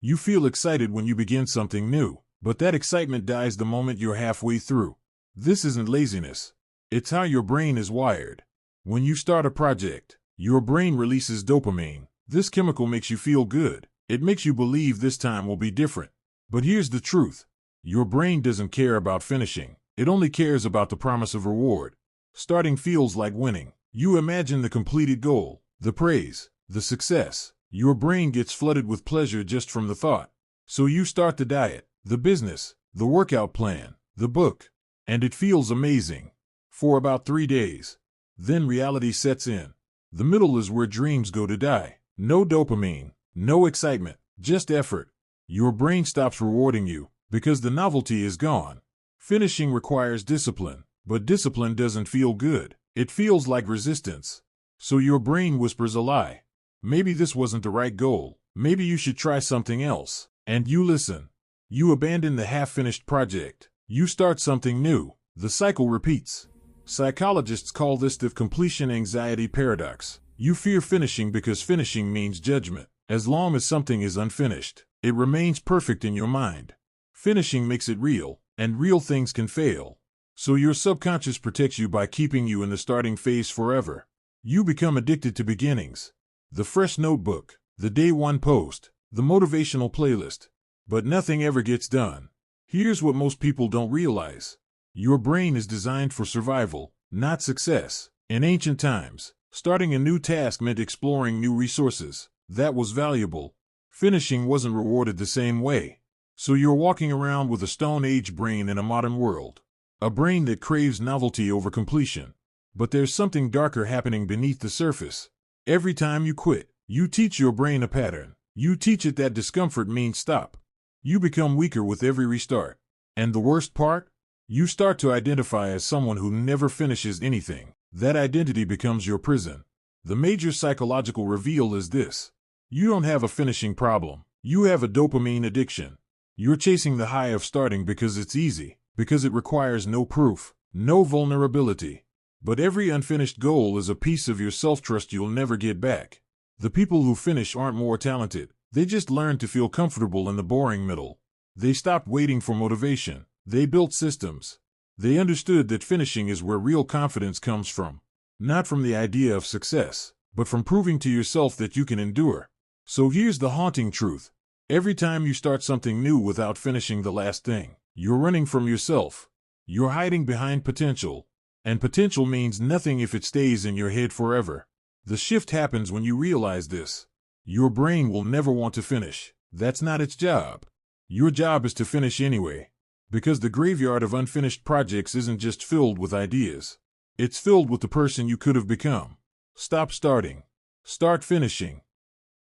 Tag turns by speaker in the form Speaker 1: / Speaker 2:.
Speaker 1: You feel excited when you begin something new, but that excitement dies the moment you're halfway through. This isn't laziness. It's how your brain is wired. When you start a project, your brain releases dopamine. This chemical makes you feel good. It makes you believe this time will be different. But here's the truth. Your brain doesn't care about finishing. It only cares about the promise of reward. Starting feels like winning. You imagine the completed goal, the praise, the success. Your brain gets flooded with pleasure just from the thought. So you start the diet, the business, the workout plan, the book, and it feels amazing. For about 3 days. Then reality sets in. The middle is where dreams go to die. No dopamine, no excitement, just effort. Your brain stops rewarding you because the novelty is gone. Finishing requires discipline, but discipline doesn't feel good. It feels like resistance. So your brain whispers a lie. Maybe this wasn't the right goal. Maybe you should try something else. And you listen. You abandon the half-finished project. You start something new. The cycle repeats. Psychologists call this the completion anxiety paradox. You fear finishing because finishing means judgment. As long as something is unfinished, it remains perfect in your mind. Finishing makes it real, and real things can fail. So your subconscious protects you by keeping you in the starting phase forever. You become addicted to beginnings. The fresh notebook, the day one post, the motivational playlist. But nothing ever gets done. Here's what most people don't realize. Your brain is designed for survival, not success. In ancient times, starting a new task meant exploring new resources. That was valuable. Finishing wasn't rewarded the same way. So you're walking around with a Stone Age brain in a modern world. A brain that craves novelty over completion. But there's something darker happening beneath the surface. Every time you quit, you teach your brain a pattern. You teach it that discomfort means stop. You become weaker with every restart. And the worst part? You start to identify as someone who never finishes anything. That identity becomes your prison. The major psychological reveal is this. You don't have a finishing problem. You have a dopamine addiction. You're chasing the high of starting because it's easy, because it requires no proof, no vulnerability. But every unfinished goal is a piece of your self-trust you'll never get back. The people who finish aren't more talented. They just learned to feel comfortable in the boring middle. They stopped waiting for motivation. They built systems. They understood that finishing is where real confidence comes from. Not from the idea of success, but from proving to yourself that you can endure. So here's the haunting truth. Every time you start something new without finishing the last thing, you're running from yourself. You're hiding behind potential. And potential means nothing if it stays in your head forever. The shift happens when you realize this. Your brain will never want to finish. That's not its job. Your job is to finish anyway. Because the graveyard of unfinished projects isn't just filled with ideas. It's filled with the person you could have become. Stop starting. Start finishing.